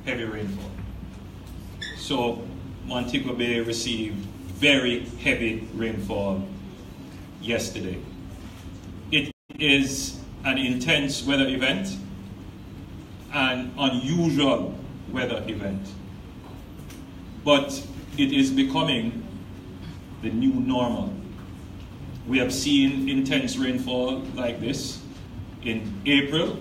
heavy rainfall. So Montego Bay received very heavy rainfall yesterday. It is an intense weather event, an unusual weather event, but it is becoming the new normal. We have seen intense rainfall like this in April,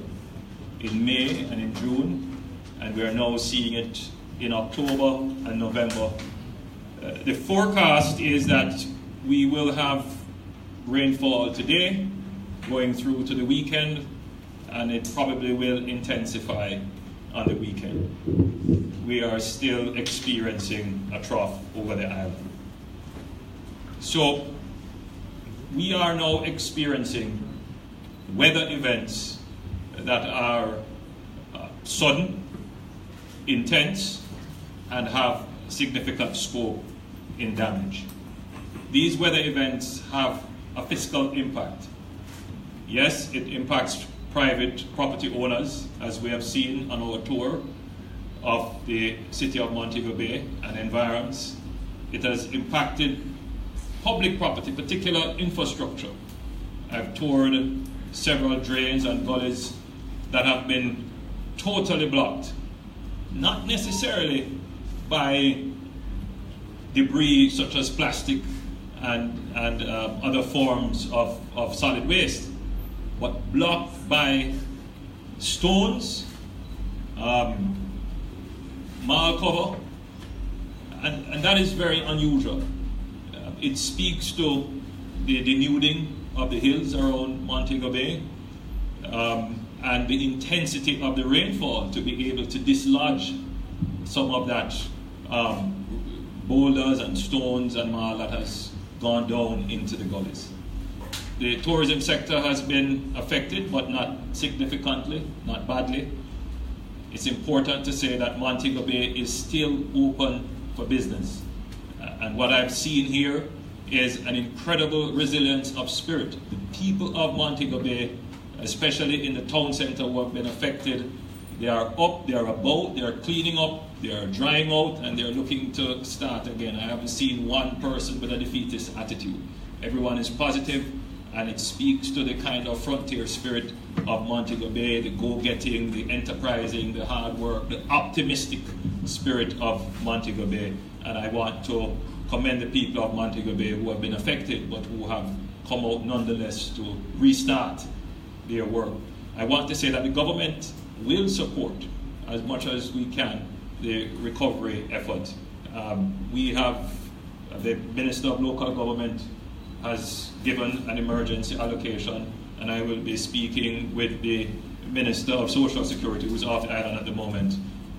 in May, and in June, and we are now seeing it in October and November. The forecast is that we will have rainfall today, going through to the weekend, and it probably will intensify on the weekend. We are still experiencing a trough over the island. So we are now experiencing weather events that are sudden, intense, and have significant scope in damage. These weather events have a fiscal impact. Yes, it impacts private property owners, as we have seen on our tour of the city of Montego Bay and environs. It has impacted public property, particular infrastructure. I've toured several drains and gullies that have been totally blocked, not necessarily by debris such as plastic and other forms of solid waste, but blocked by stones, marl cover, and that is very unusual. It speaks to the denuding of the hills around Montego Bay, and the intensity of the rainfall to be able to dislodge some of that boulders and stones and marl that has gone down into the gullies. The tourism sector has been affected, but not significantly, not badly. It's important to say that Montego Bay is still open for business. And what I've seen here is an incredible resilience of spirit. The people of Montego Bay, especially in the town center who have been affected, they are up, they are about, they are cleaning up, they are drying out, and they're looking to start again. I haven't seen one person with a defeatist attitude. Everyone is positive, and it speaks to the kind of frontier spirit of Montego Bay, the go-getting, the enterprising, the hard work, the optimistic spirit of Montego Bay. And I want to commend the people of Montego Bay who have been affected, but who have come out nonetheless to restart their work. I want to say that the government will support, as much as we can, the recovery effort. We have, the Minister of Local Government has given an emergency allocation, and I will be speaking with the Minister of Social Security, who's off the island at the moment,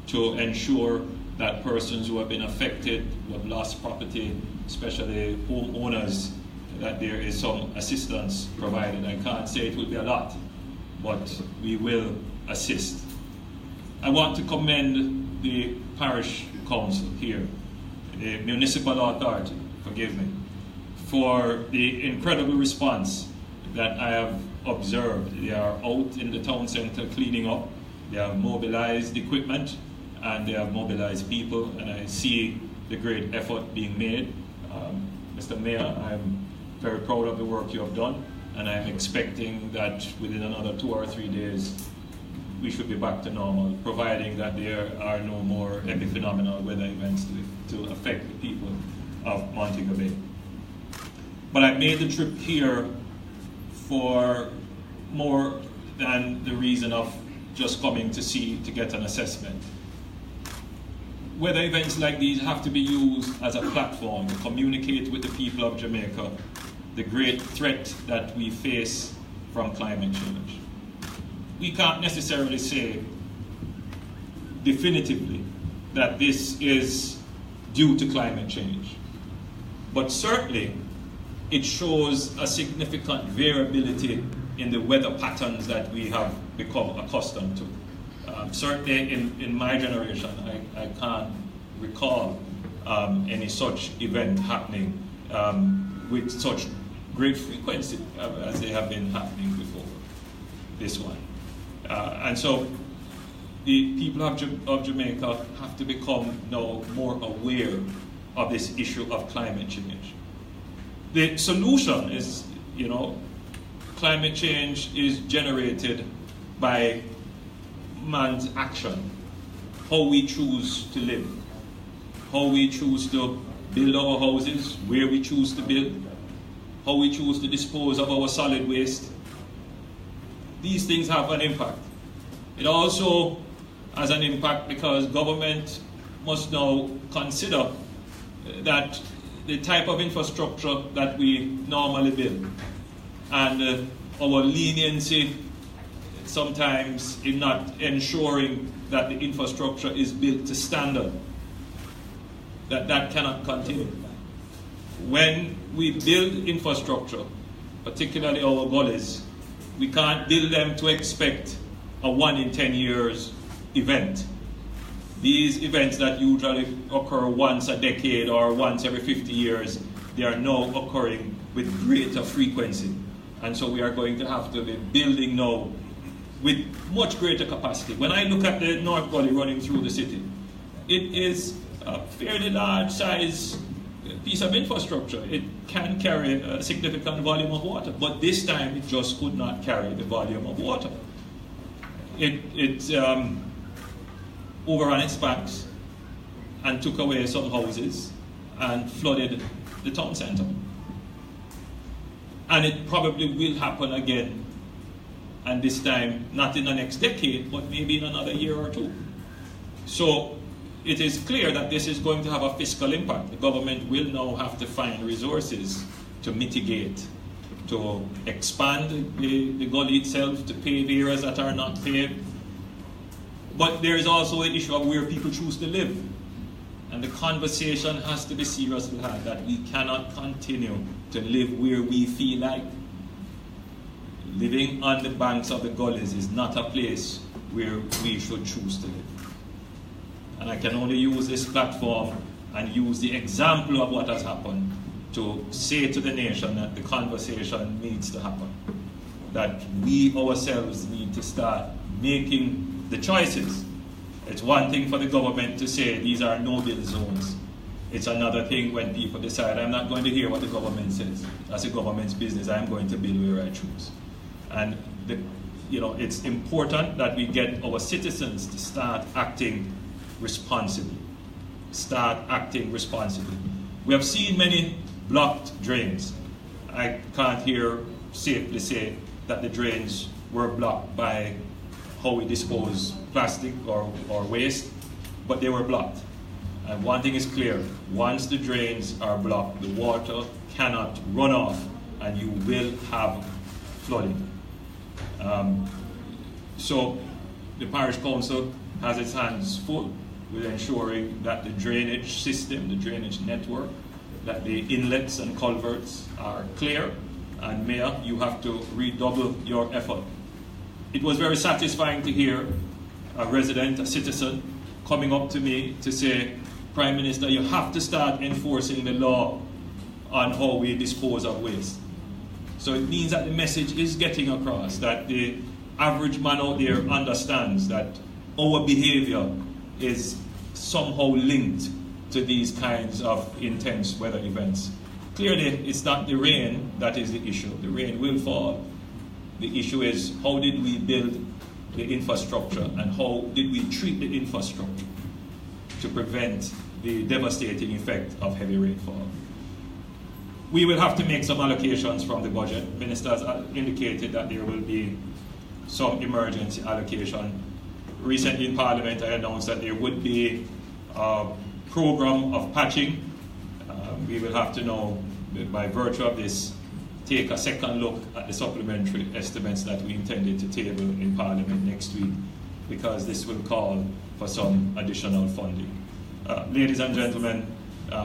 to ensure that persons who have been affected, who have lost property, especially homeowners, that there is some assistance provided. I can't say it will be a lot, but we will assist. I want to commend the parish council here, the municipal authority, forgive me, for the incredible response that I have observed. They are out in the town center cleaning up, they have mobilized equipment, and they have mobilized people, and I see the great effort being made. Mr. Mayor, I'm very proud of the work you have done, and I'm expecting that within another 2 or 3 days we should be back to normal, providing that there are no more epiphenomenal weather events to affect the people of Montego Bay. But I made the trip here for more than the reason of just coming to get an assessment. Weather events like these have to be used as a platform to communicate with the people of Jamaica the great threat that we face from climate change. We can't necessarily say definitively that this is due to climate change, but certainly it shows a significant variability in the weather patterns that we have become accustomed to. Certainly in my generation, I can't recall any such event happening with such great frequency as they have been happening before this one. And so the people of Jamaica have to become now more aware of this issue of climate change. The solution is, climate change is generated by man's action, how we choose to live, how we choose to build our houses, where we choose to build, how we choose to dispose of our solid waste. These things have an impact. It also has an impact because government must now consider that the type of infrastructure that we normally build and our leniency sometimes in not ensuring that the infrastructure is built to standard, that cannot continue. When we build infrastructure, particularly our gullies, we can't build them to expect a 1 in 10 years event. These events that usually occur once a decade or once every 50 years, they are now occurring with greater frequency. And so we are going to have to be building now with much greater capacity. When I look at the North Gully running through the city, it is a fairly large size piece of infrastructure. It can carry a significant volume of water, but this time it just could not carry the volume of water. It overran its banks and took away some houses and flooded the town centre. And it probably will happen again, and this time not in the next decade, but maybe in another year or two. So it is clear that this is going to have a fiscal impact. The government will now have to find resources to mitigate, to expand the gully itself, to pave areas that are not paved. But there is also an issue of where people choose to live. And the conversation has to be seriously had that we cannot continue to live where we feel like. Living on the banks of the gullies is not a place where we should choose to live. And I can only use this platform and use the example of what has happened to say to the nation that the conversation needs to happen. That we ourselves need to start making the choices. It's one thing for the government to say these are no-build zones. It's another thing when people decide, I'm not going to hear what the government says. That's the government's business. I'm going to build where I choose. And it's important that we get our citizens to start acting responsibly. Start acting responsibly. We have seen many blocked drains. I can't here safely say that the drains were blocked by how we dispose plastic or waste, but they were blocked. And one thing is clear, once the drains are blocked, the water cannot run off and you will have flooding. So the parish council has its hands full with ensuring that the drainage system, the drainage network, that the inlets and culverts are clear. And Mayor, you have to redouble your effort. It was very satisfying to hear a resident, a citizen, coming up to me to say, Prime Minister, you have to start enforcing the law on how we dispose of waste. So it means that the message is getting across, that the average man out there understands that our behavior is somehow linked to these kinds of intense weather events. Clearly, it's not the rain that is the issue. The rain will fall. The issue is how did we build the infrastructure and how did we treat the infrastructure to prevent the devastating effect of heavy rainfall. We will have to make some allocations from the budget. Ministers indicated that there will be some emergency allocation. Recently in Parliament, I announced that there would be a program of patching. We will have to now, by virtue of this, take a second look at the supplementary estimates that we intended to table in Parliament next week, because this will call for some additional funding. Ladies and gentlemen,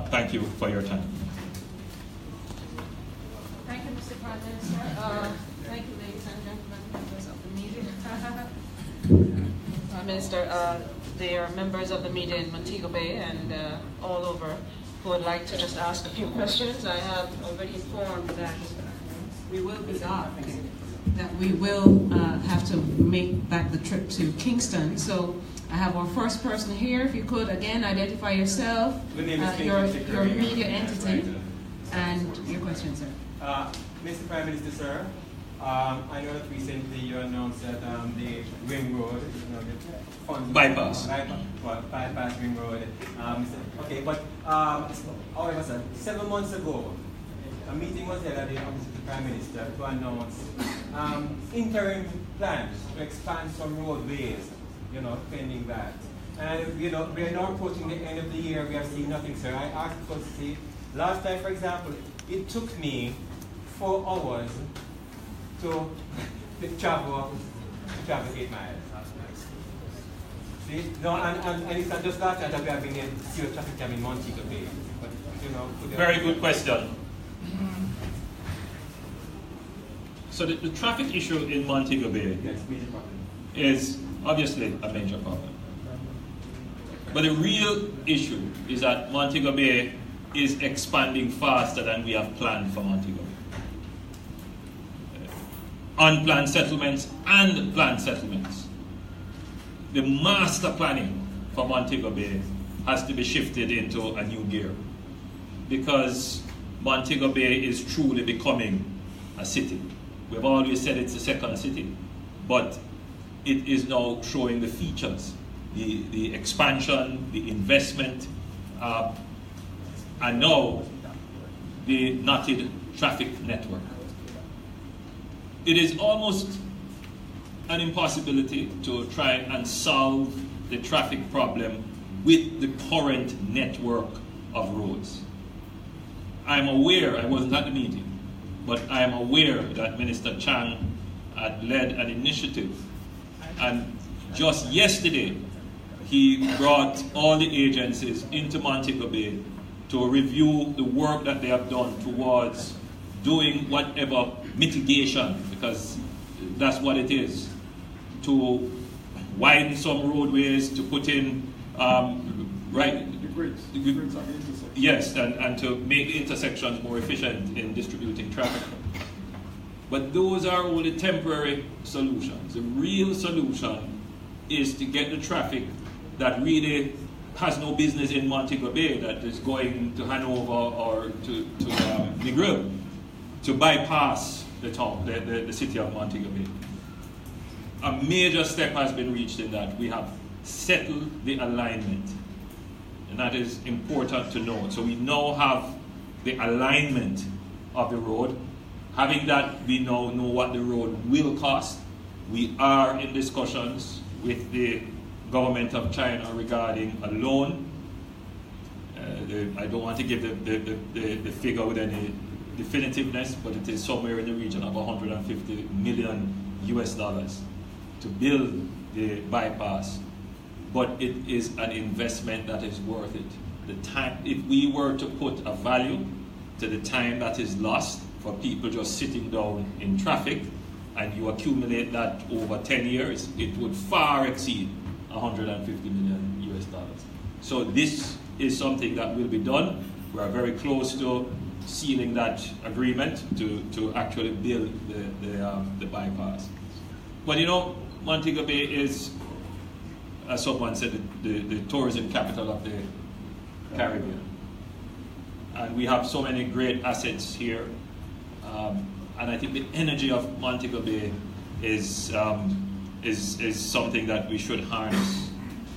thank you for your time. Thank you, Mr. Prime Minister. Thank you, ladies and gentlemen, members of the meeting. Prime Minister, there are members of the media in Montego Bay and all over who would like to just ask a few questions. I have already informed that we will be asking that we will have to make back the trip to Kingston. So I have our first person here. If you could again identify yourself, your media entity, and your question, sir. Mr. Prime Minister, sir, I know that recently you announced that the Ring Road, the funds bypass Ring Road. Okay, but however, sir, 7 months ago, a meeting was held at the office of the Prime Minister to announce interim plans to expand some roadways, pending that. And we are now approaching the end of the year. We have seen nothing, sir. I asked because see, last time, for example, it took me 4 hours to travel 8 miles. See? No, and it's not just last time that we have been in serious traffic jam in Montego Bay. But, very good question. So the traffic issue in Montego Bay is obviously a major problem. But the real issue is that Montego Bay is expanding faster than we have planned for Montego Bay. Unplanned settlements and planned settlements. The master planning for Montego Bay has to be shifted into a new gear, because Montego Bay is truly becoming a city. We've always said it's the second city, but it is now showing the features, the expansion, the investment, and now the knotted traffic network. It is almost an impossibility to try and solve the traffic problem with the current network of roads. I'm aware, I wasn't at the meeting, but I am aware that Minister Chang had led an initiative, and just yesterday he brought all the agencies into Montego Bay to review the work that they have done towards doing whatever mitigation, because that's what it is, to widen some roadways, to put in the grids on the intersection. Yes, and to make the intersections more efficient in distributing traffic. But those are only temporary solutions. The real solution is to get the traffic that really has no business in Montego Bay, that is going to Hanover or to Negril, to bypass the town, the city of Montego Bay. A major step has been reached in that. We have settled the alignment, and that is important to know. So we now have the alignment of the road. Having that, we now know what the road will cost. We are in discussions with the government of China regarding a loan. I don't want to give the figure with any definitiveness, but it is somewhere in the region of $150 million to build the bypass. But it is an investment that is worth it. The time, if we were to put a value to the time that is lost for people just sitting down in traffic, and you accumulate that over 10 years, it would far exceed $150 million. So this is something that will be done. We are very close to sealing that agreement to actually build the bypass. But Montego Bay is, as someone said, the tourism capital of the Caribbean. And we have so many great assets here. And I think the energy of Montego Bay is something that we should harness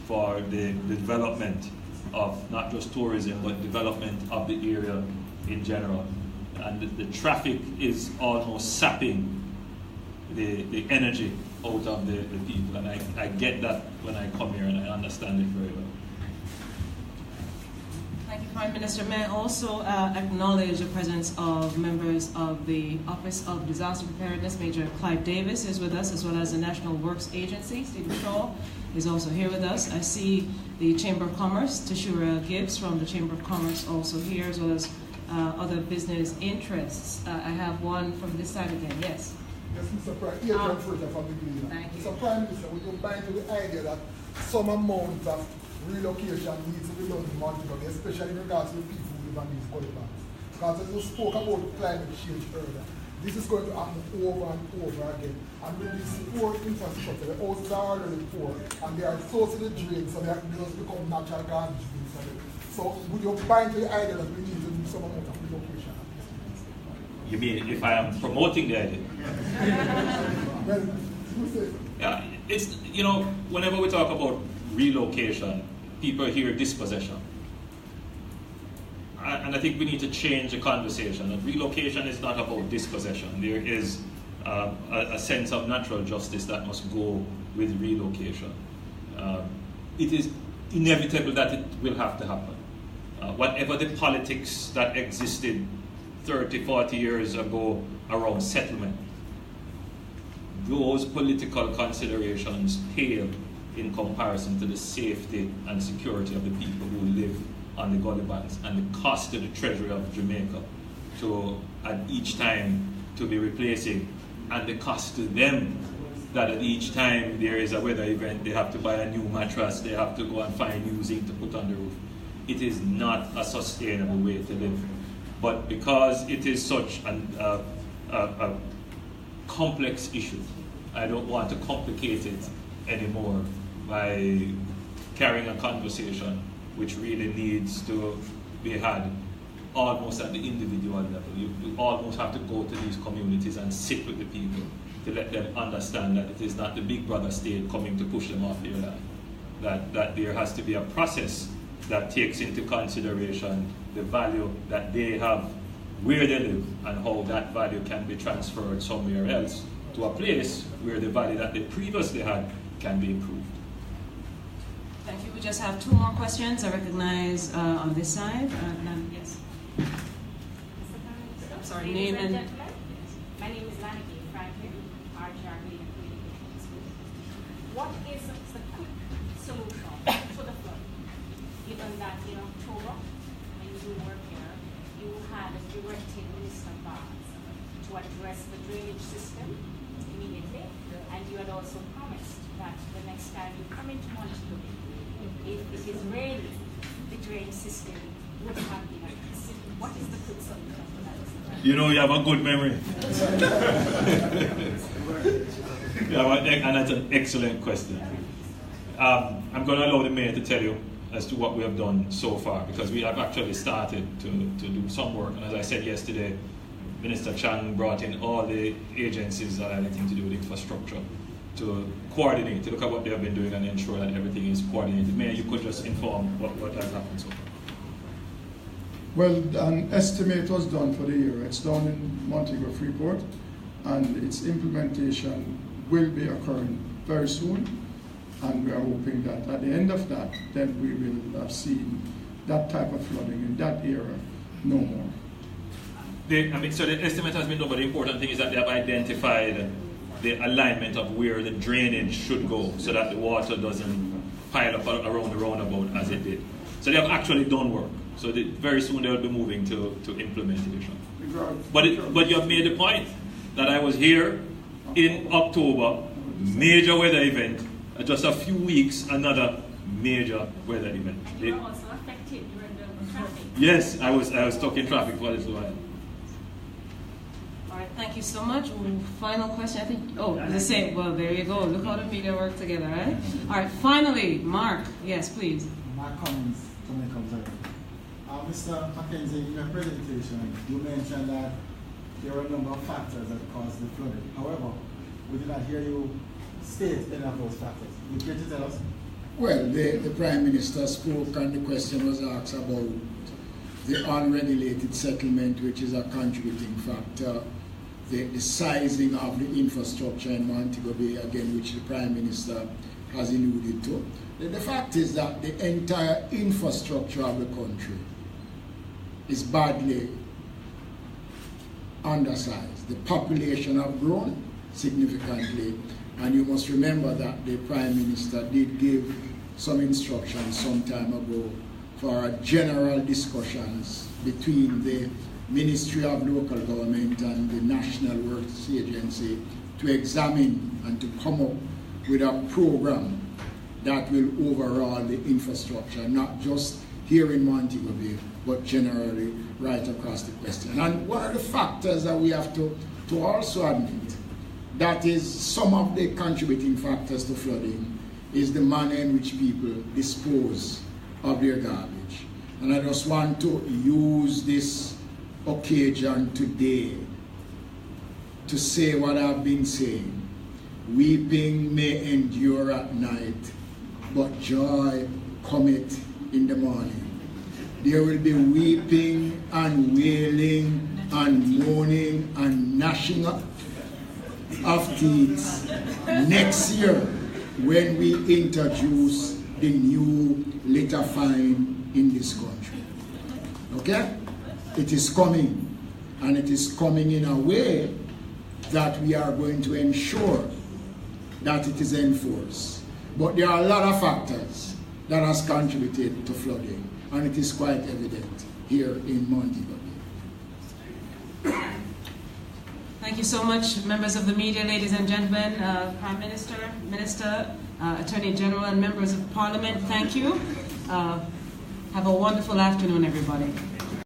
for the development of not just tourism, but development of the area in general. And the traffic is almost sapping the energy out of the people, and I get that when I come here, and I understand it very well. Thank you, Prime Minister. May I also acknowledge the presence of members of the Office of Disaster Preparedness. Major Clive Davis is with us, as well as the National Works Agency. Stephen Shaw is also here with us. I see the Chamber of Commerce, Tashura Gibbs from the Chamber of Commerce also here, as well as other business interests. I have one from this side again. Yes. Yes, Mr. Prime. Thank you. Mr. Prime Minister, would you mind with the idea that some amount of relocation needs to be done in Montego Bay, especially in regards to the people who live on these corridors? Because as you spoke about climate change earlier, this is going to happen over and over again. And with this poor infrastructure, the houses are already poor, and they are close to the drain, so they just become natural garbage bins. So would you buy into the idea that we need to do some amount of relocation? You mean if I am promoting the idea? Well, you say. Yeah, it's, you know, whenever we talk about relocation, people hear dispossession. And I think we need to change the conversation. That relocation is not about dispossession. There is a sense of natural justice that must go with relocation. It is inevitable that it will have to happen. Whatever the politics that existed 30, 40 years ago around settlement, those political considerations pale in comparison to the safety and security of the people who live on the gully banks and the cost to the treasury of Jamaica to at each time to be replacing, and the cost to them that at each time there is a weather event they have to buy a new mattress, they have to go and find new zinc to put on the roof. It is not a sustainable way to live. But because it is such a complex issue, I don't want to complicate it anymore by carrying a conversation which really needs to be had almost at the individual level. You almost have to go to these communities and sit with the people to let them understand that it is not the big brother state coming to push them off their land. That there has to be a process that takes into consideration the value that they have where they live and how that value can be transferred somewhere else to a place where the value that they previously had can be improved. Thank you. We just have two more questions. I recognize on this side. Yes. I'm sorry, name and... My name is Lanny Franklin, RGRB. What is the quick solution to the flood? Given that in October, when you were here, you had directed Minister Barnes to address the drainage system immediately, and you had also promised that the next time you come into Montego Bay, if it is raining, the drainage system would have been addressed. What is the quick solution for that? You know, you have a good memory. And that's an excellent question. I'm going to allow the mayor to tell you as to what we have done so far, because we have actually started to do some work. And as I said yesterday, Minister Chang brought in all the agencies that have anything to do with infrastructure to coordinate, to look at what they have been doing and ensure that everything is coordinated. Mayor, you could just inform what has happened so far. Well, an estimate was done for the year. It's done in Montego Freeport, and its implementation will be occurring very soon. And we are hoping that at the end of that, then we will have seen that type of flooding in that area no more. So the estimate has been done, but the important thing is that they have identified the alignment of where the drainage should go so that the water doesn't pile up around the roundabout as it did. So they have actually done work. So very soon they will be moving to implementation. But you have made the point that I was here in October, major weather event, just a few weeks, another major weather event. And you were also affected during the traffic. Yes, I was stuck in traffic for a little while. All right, thank you so much. Final question, I think. Oh, the same. Well, there you go. Look how the media work together, right? All right, finally, Mark. Yes, please. Mark Collins, Jamaican Observer. Mr. Mackenzie, in your presentation, you mentioned that there are a number of factors that caused the flooding. However, we did not hear you state any of those factors. Would you care to tell us? Well, the Prime Minister spoke and the question was asked about the unregulated settlement, which is a contributing factor, the sizing of the infrastructure in Montego Bay, again, which the Prime Minister has alluded to. The fact is that the entire infrastructure of the country is badly undersized. The population have grown significantly, and you must remember that the Prime Minister did give some instructions some time ago for general discussions between the Ministry of Local Government and the National Works Agency to examine and to come up with a program that will overhaul the infrastructure, not just here in Montego Bay, but generally right across the question. And one of the factors that we have to to also admit that is some of the contributing factors to flooding is the manner in which people dispose of their garbage. And I just want to use this occasion today to say what I've been saying. Weeping may endure at night, but joy cometh in the morning. There will be weeping and wailing and moaning and gnashing of teeth next year when we introduce the new litter fine in this country. Okay? It is coming, and it is coming in a way that we are going to ensure that it is enforced. But there are a lot of factors that has contributed to flooding, and it is quite evident here in Montego Bay. Thank you so much, members of the media, ladies and gentlemen, Prime Minister, Minister, Attorney General, and members of Parliament. Thank you. Have a wonderful afternoon, everybody.